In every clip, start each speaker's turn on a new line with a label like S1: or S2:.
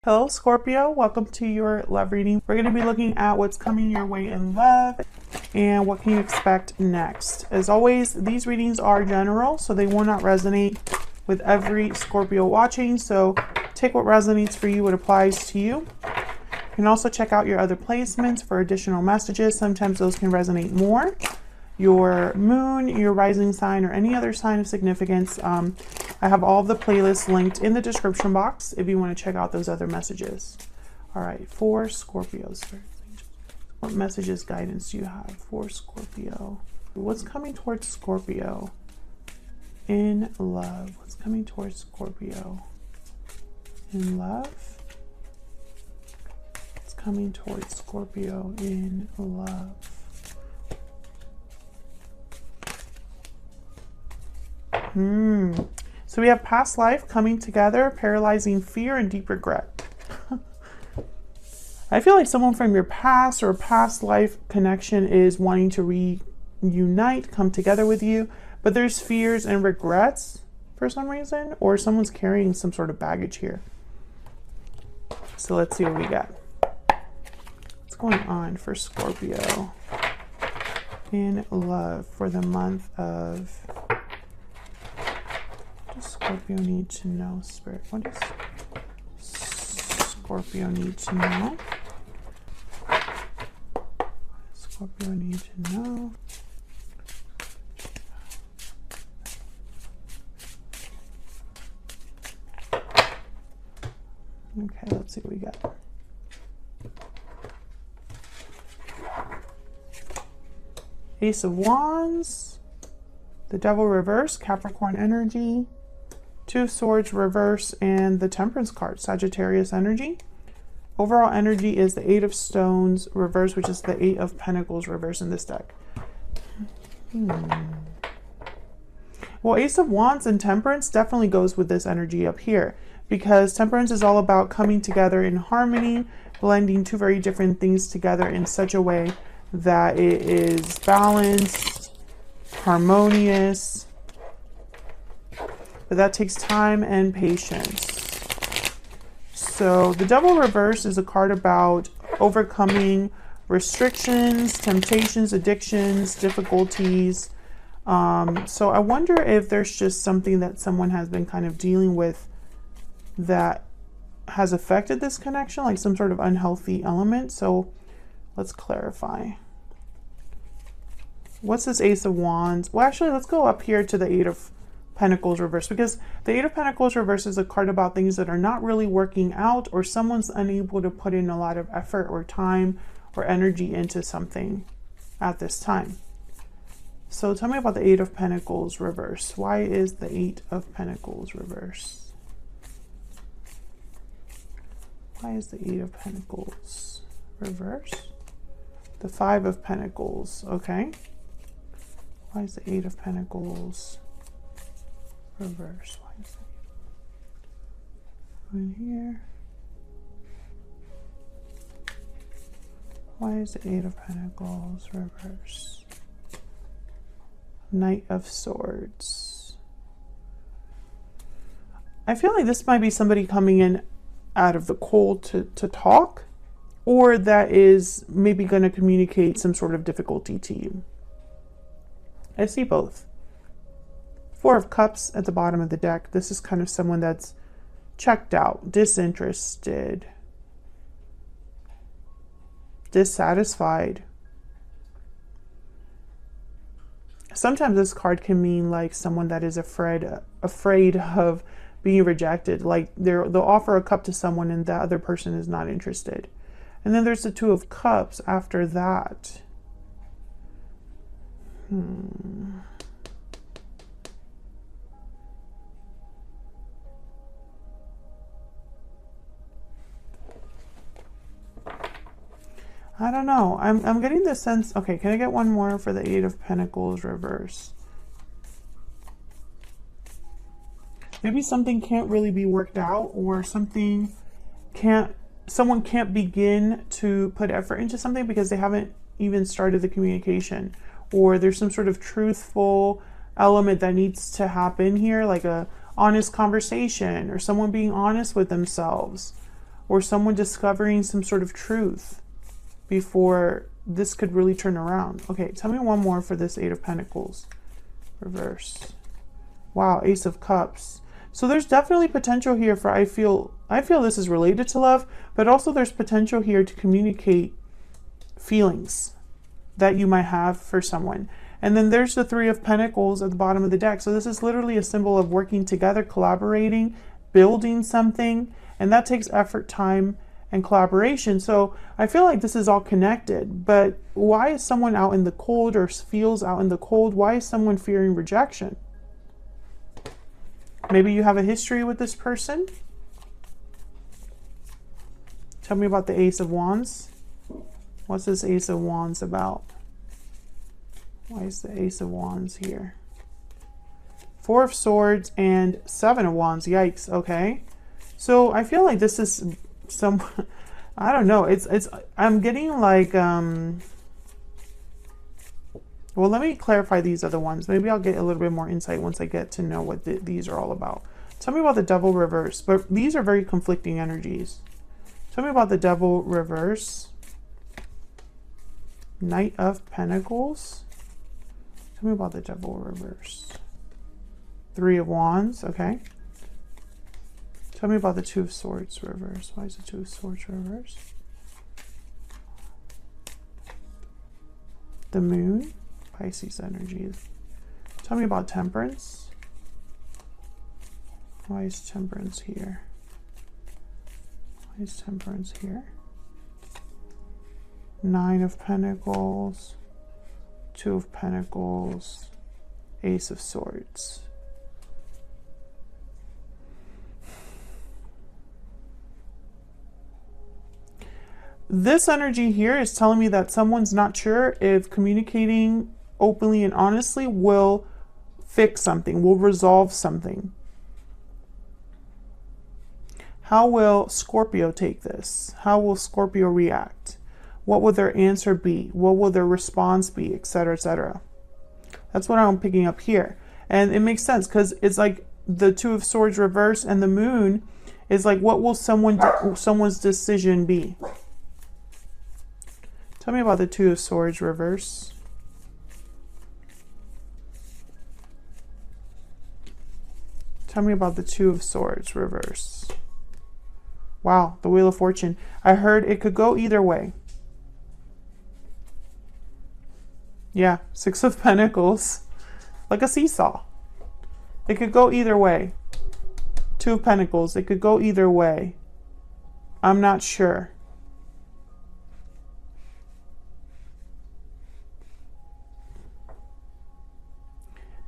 S1: Hello Scorpio, welcome to your love reading. We're going to be looking at what's coming your way in love and what can you expect next. As always, these readings are general, so they will not resonate with every Scorpio watching. So take what resonates for you, what applies to you. You can also check out your other placements for additional messages. Sometimes those can resonate more. Your moon, your rising sign, or any other sign of significance. I have all of the playlists linked in the description box if you want to check out those other messages. All right, for Scorpios, what messages, guidance do you have for Scorpio? What's coming towards Scorpio in love? What's coming towards Scorpio in love? What's coming towards Scorpio in love? So we have past life coming together, paralyzing fear and deep regret. I feel like someone from your past or past life connection is wanting to reunite, come together with you, but there's fears and regrets for some reason, or someone's carrying some sort of baggage here. So let's see what we got. What's going on for Scorpio in love for the month of... Scorpio need to know, Spirit? What does Scorpio need to know? Scorpio need to know. Okay, let's see what we got. Ace of Wands, the Devil reverse, Capricorn energy, Two of Swords reverse, and the Temperance card, Sagittarius energy. Overall energy is the Eight of Stones reverse, which is the Eight of Pentacles reverse in this deck. Well, Ace of Wands and Temperance definitely goes with this energy up here, because Temperance is all about coming together in harmony, blending two very different things together in such a way that it is balanced, harmonious. But that takes time and patience. So the Devil reverse is a card about overcoming restrictions, temptations, addictions, difficulties. So I wonder if there's just something that someone has been kind of dealing with that has affected this connection, like some sort of unhealthy element. So let's clarify. What's this Ace of Wands? Well, actually, let's go up here to the Eight of Pentacles reverse, because the Eight of Pentacles reverse is a card about things that are not really working out, or someone's unable to put in a lot of effort or time or energy into something at this time. So tell me about the Eight of Pentacles reverse. Why is the Eight of Pentacles reverse? Why is the Eight of Pentacles reverse? The Five of Pentacles, okay. Why is the Eight of Pentacles reverse? Why is it in here? Why is the Eight of Pentacles reverse? Knight of Swords. I feel like this might be somebody coming in out of the cold to talk, or that is maybe going to communicate some sort of difficulty to you. I see both. Four of Cups at the bottom of the deck. This is kind of someone that's checked out, disinterested, dissatisfied. Sometimes this card can mean like someone that is afraid of being rejected. Like they'll offer a cup to someone and the other person is not interested. And then there's the Two of Cups after that. I don't know. I'm getting the sense. Okay, can I get one more for the Eight of Pentacles reverse? Maybe something can't really be worked out, or someone can't begin to put effort into something because they haven't even started the communication, or there's some sort of truthful element that needs to happen here, like a honest conversation or someone being honest with themselves. or someone discovering some sort of truth before this could really turn around. Okay, tell me one more for this Eight of Pentacles reverse. Wow, Ace of Cups. So there's definitely potential here for, I feel this is related to love, but also there's potential here to communicate feelings that you might have for someone. And then there's the Three of Pentacles at the bottom of the deck. So this is literally a symbol of working together, collaborating, building something, and that takes effort, time, and collaboration. So I feel like this is all connected. But why is someone out in the cold, or feels out in the cold? Why is someone fearing rejection? Maybe you have a history with this person. Tell me about the Ace of Wands. What's this Ace of Wands about? Why is the Ace of Wands here? Four of Swords and Seven of Wands. Yikes. Okay. So I feel like this is some, I don't know. I'm getting like, well, let me clarify these other ones. Maybe I'll get a little bit more insight once I get to know what these are all about. Tell me about the Devil reverse, but these are very conflicting energies. Tell me about the Devil reverse. Knight of Pentacles. Tell me about the Devil reverse. Three of Wands, okay. Tell me about the Two of Swords reverse. Why is the Two of Swords reverse? The Moon, Pisces energy. Tell me about Temperance. Why is Temperance here? Why is Temperance here? Nine of Pentacles, Two of Pentacles, Ace of Swords. This energy here is telling me that someone's not sure if communicating openly and honestly will fix something, will resolve something. How will Scorpio take this? How will Scorpio react? What will their answer be? What will their response be? Etc., etc. That's what I'm picking up here. And it makes sense because it's like the Two of Swords reverse and the Moon is like, what will someone's decision be? Tell me about the Two of Swords reverse. Tell me about the Two of Swords reverse. Wow, the Wheel of Fortune. I heard it could go either way. Yeah, Six of Pentacles. Like a seesaw. It could go either way. Two of Pentacles. It could go either way. I'm not sure.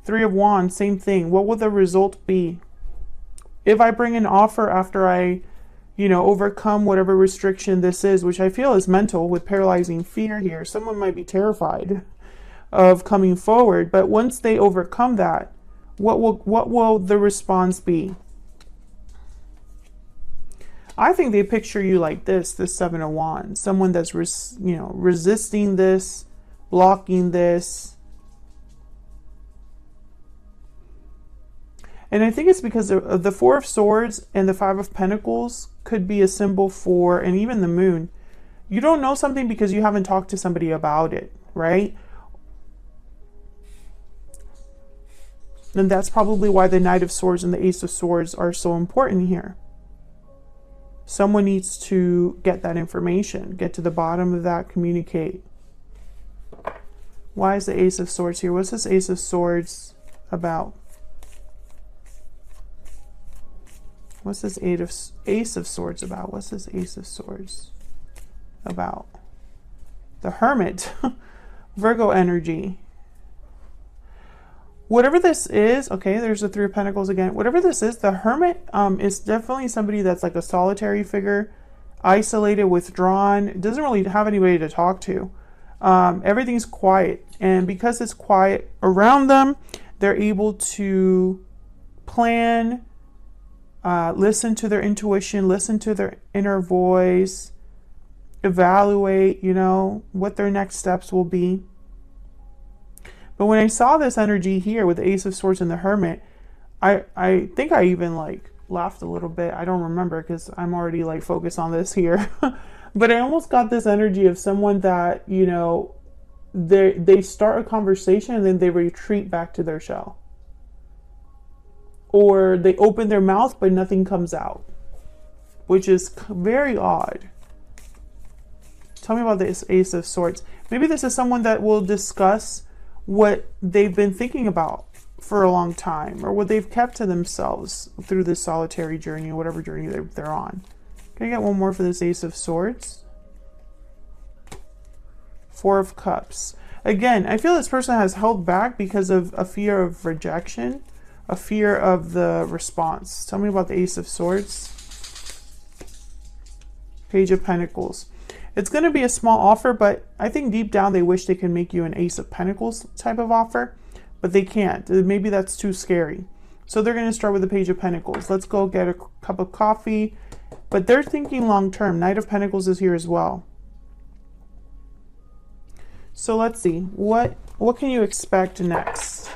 S1: Three of Wands, same thing. What will the result be? If I bring an offer after I, overcome whatever restriction this is, which I feel is mental with paralyzing fear here. Someone might be terrified of coming forward, but once they overcome that, what will the response be? I think they picture you like this Seven of Wands, someone that's resisting this, blocking this. And I think it's because of the Four of Swords and the Five of Pentacles could be a symbol for, and even the Moon. You don't know something because you haven't talked to somebody about it, right? And that's probably why the Knight of Swords and the Ace of Swords are so important here. Someone needs to get that information, get to the bottom of that, communicate. Why is the Ace of Swords here? What's this Ace of Swords about? What's this Ace of Swords about? What's this Ace of Swords about? The Hermit. Virgo energy. Whatever this is, okay, there's the Three of Pentacles again. Whatever this is, the Hermit is definitely somebody that's like a solitary figure, isolated, withdrawn, doesn't really have anybody to talk to. Everything's quiet. And because it's quiet around them, they're able to plan, listen to their intuition, listen to their inner voice, evaluate, what their next steps will be. But when I saw this energy here with the Ace of Swords and the Hermit, I think I even laughed a little bit. I don't remember because I'm already like focused on this here. But I almost got this energy of someone that, you know, they start a conversation and then they retreat back to their shell. Or they open their mouth but nothing comes out, which is very odd. Tell me about this Ace of Swords. Maybe this is someone that will discuss what they've been thinking about for a long time, or what they've kept to themselves through this solitary journey, or whatever journey they're on. Can I get one more for this Ace of Swords? Four of Cups. Again, I feel this person has held back because of a fear of rejection, a fear of the response. Tell me about the Ace of Swords. Page of Pentacles. It's going to be a small offer, but I think deep down they wish they can make you an Ace of Pentacles type of offer, but they can't. Maybe that's too scary. So they're going to start with the Page of Pentacles. Let's go get a cup of coffee. But they're thinking long term. Knight of Pentacles is here as well. So let's see. What can you expect next?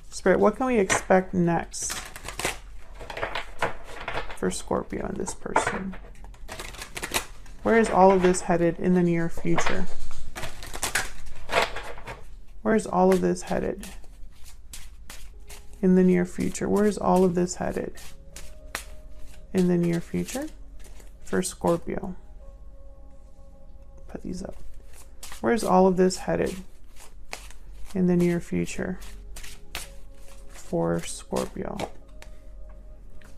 S1: Spirit, what can we expect next for Scorpio and this person? Where is all of this headed in the near future? Where is all of this headed in the near future? Where is all of this headed in the near future for Scorpio? Put these up. Where's all of this headed in the near future for Scorpio?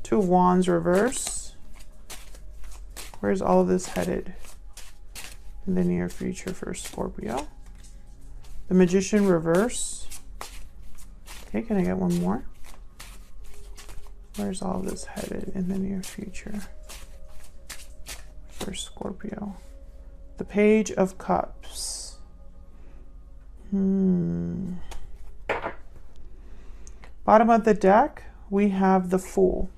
S1: Two of Wands reverse. Where's all of this headed in the near future for Scorpio? The Magician reverse. Okay, can I get one more? Where's all of this headed in the near future for Scorpio? The Page of Cups. Bottom of the deck, we have the Fool.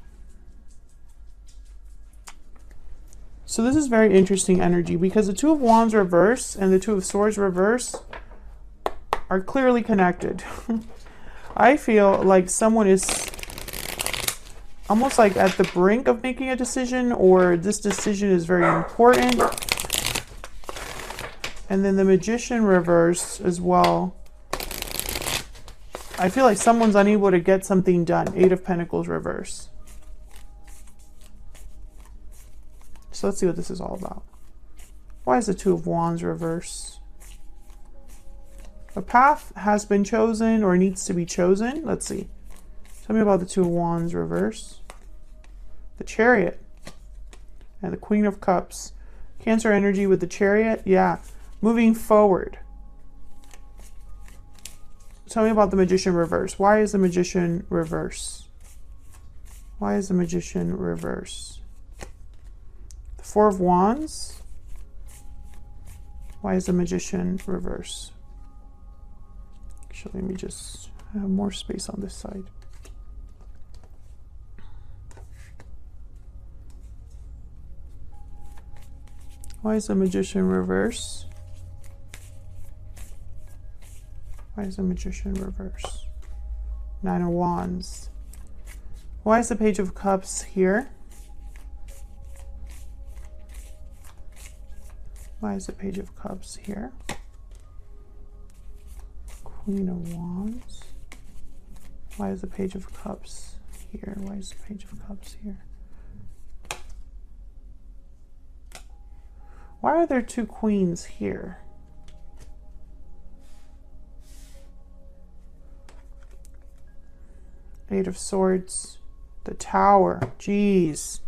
S1: So this is very interesting energy because the Two of Wands reverse and the Two of Swords reverse are clearly connected. I feel like someone is almost like at the brink of making a decision, or this decision is very important. And then the Magician reverse as well. I feel like someone's unable to get something done. Eight of Pentacles reverse. So let's see what this is all about. Why is the Two of Wands reverse? A path has been chosen or needs to be chosen. Let's see. Tell me about the Two of Wands reverse. The Chariot and the Queen of Cups. Cancer energy with the Chariot. Yeah. Moving forward. Tell me about the Magician reverse. Why is the Magician reverse? Why is the Magician reverse? The Four of Wands. Why is the Magician reverse? Actually, let me just have more space on this side. Why is the Magician reverse? Why is the Magician reverse? Nine of Wands. Why is the Page of Cups here? Why is the Page of Cups here? Queen of Wands. Why is the Page of Cups here? Why is the Page of Cups here? Why are there two queens here? Eight of Swords. The Tower. Jeez.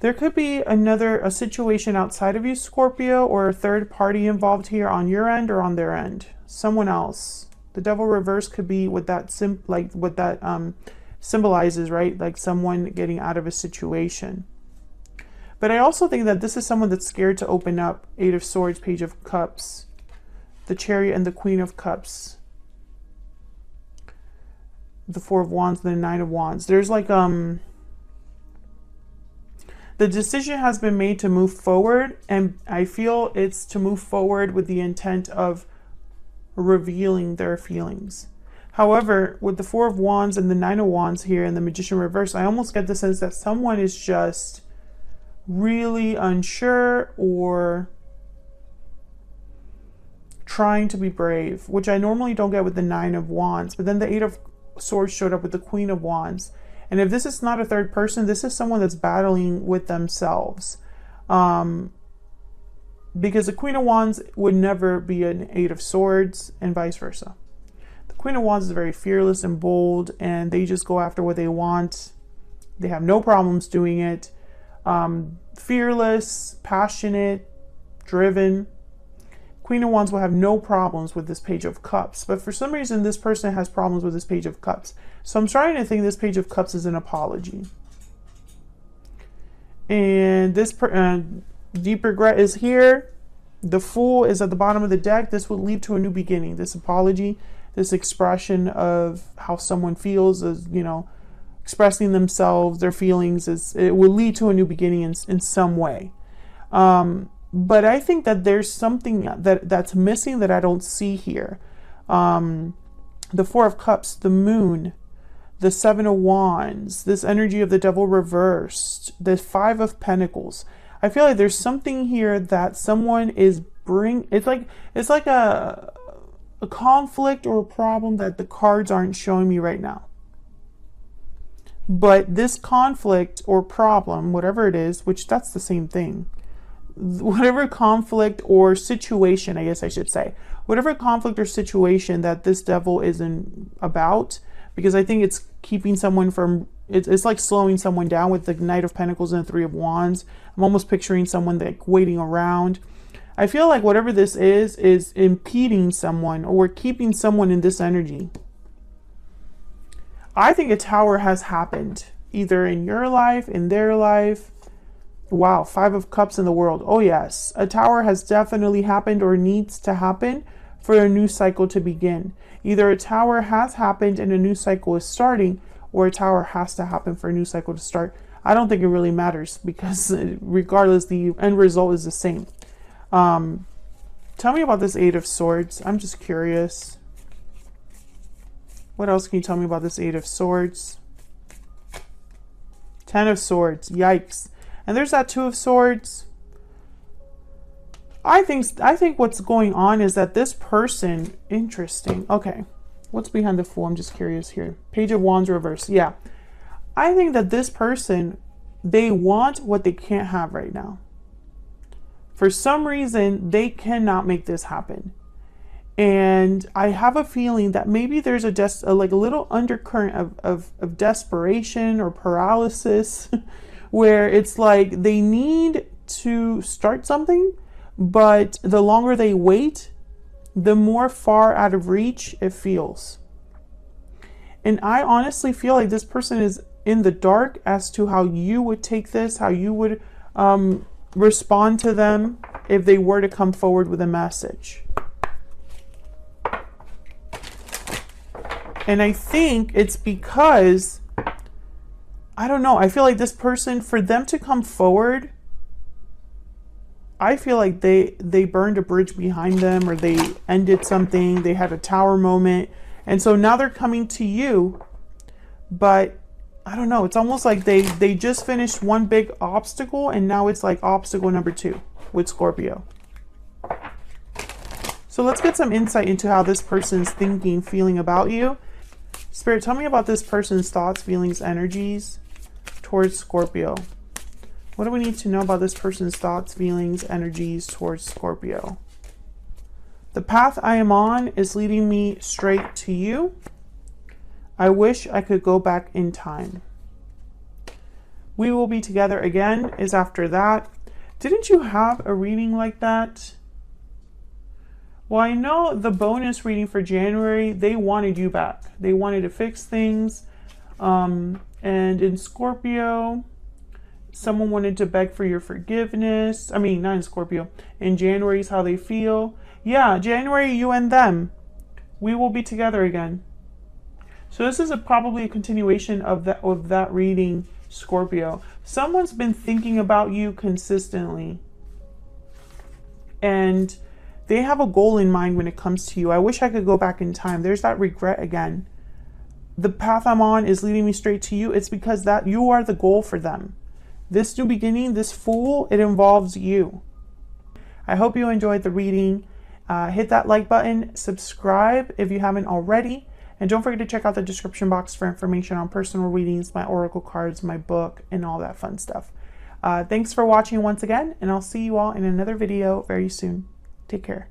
S1: There could be a situation outside of you, Scorpio, or a third party involved here on your end or on their end. Someone else. The Devil reverse could be what that symbolizes, right? Like someone getting out of a situation. But I also think that this is someone that's scared to open up. Eight of Swords, Page of Cups, the Chariot, and the Queen of Cups. The Four of Wands, the Nine of Wands. There's like the decision has been made to move forward, and I feel it's to move forward with the intent of revealing their feelings. However, with the Four of Wands and the Nine of Wands here and the Magician reverse, I almost get the sense that someone is just really unsure or trying to be brave, which I normally don't get with the Nine of Wands. But then the Eight of Swords showed up with the Queen of Wands. And if this is not a third person, this is someone that's battling with themselves. Because the Queen of Wands would never be an Eight of Swords and vice versa. The Queen of Wands is very fearless and bold, and they just go after what they want. They have no problems doing it. Fearless, passionate, driven. Queen of Wands will have no problems with this Page of Cups. But for some reason, this person has problems with this Page of Cups. So I'm starting to think this Page of Cups is an apology. And this deep regret is here. The Fool is at the bottom of the deck. This would lead to a new beginning. This apology, this expression of how someone feels, is, you know, expressing themselves, their feelings, it will lead to a new beginning in some way. But I think that there's something that's missing that I don't see here. The Four of Cups, the Moon, the Seven of Wands, this energy of the Devil reversed, the Five of Pentacles. I feel like there's something here that someone is it's like a conflict or a problem that the cards aren't showing me right now. But this conflict or problem, whatever it is, which that's the same thing, whatever conflict or situation, I guess I should say, whatever conflict or situation that this devil isn't about, because I think it's keeping someone from, it's like slowing someone down with the Knight of Pentacles and the Three of Wands. I'm almost picturing someone like waiting around. I feel like whatever this is impeding someone or keeping someone in this energy. I think a tower has happened, either in your life, in their life. Wow, Five of Cups in the world. Oh yes, a tower has definitely happened or needs to happen for a new cycle to begin. Either a tower has happened and a new cycle is starting, or a tower has to happen for a new cycle to start. I don't think it really matters, because regardless, the end result is the same. Tell me about this Eight of Swords. I'm just curious. What else can you tell me about this Eight of Swords? Ten of Swords. Yikes. And there's that Two of Swords. I think what's going on is that this person, interesting. Okay. What's behind the Fool? I'm just curious here. Page of Wands reverse. Yeah. I think that this person, they want what they can't have right now. For some reason, they cannot make this happen. And I have a feeling that maybe there's a little undercurrent of desperation or paralysis where it's like they need to start something, but the longer they wait, the more far out of reach it feels. And I honestly feel like this person is in the dark as to how you would take this, how you would respond to them if they were to come forward with a message. And I think it's because, I don't know, I feel like this person, for them to come forward, I feel like they burned a bridge behind them, or they ended something, they had a tower moment, and so now they're coming to you. But I don't know, it's almost like they just finished one big obstacle, and now it's like obstacle number 2 with Scorpio. So let's get some insight into how this person's thinking, feeling about you. Spirit, tell me about this person's thoughts, feelings, energies towards Scorpio. What do we need to know about this person's thoughts, feelings, energies towards Scorpio? The path I am on is leading me straight to you. I wish I could go back in time. We will be together again is after that. Didn't you have a reading like that? Well, I know the bonus reading for January, they wanted you back. They wanted to fix things. And in Scorpio, someone wanted to beg for your forgiveness. I mean, not in Scorpio. In January is how they feel. Yeah, January, you and them. We will be together again. So this is probably a continuation of that reading, Scorpio. Someone's been thinking about you consistently. And They have a goal in mind when it comes to you. I wish I could go back in time. There's that regret again. The path I'm on is leading me straight to you. It's because that you are the goal for them. This new beginning, this Fool, it involves you. I hope you enjoyed the reading. Hit that like button, subscribe if you haven't already, and don't forget to check out the description box for information on personal readings, my oracle cards, my book, and all that fun stuff. Thanks for watching once again, and I'll see you all in another video very soon. Take care.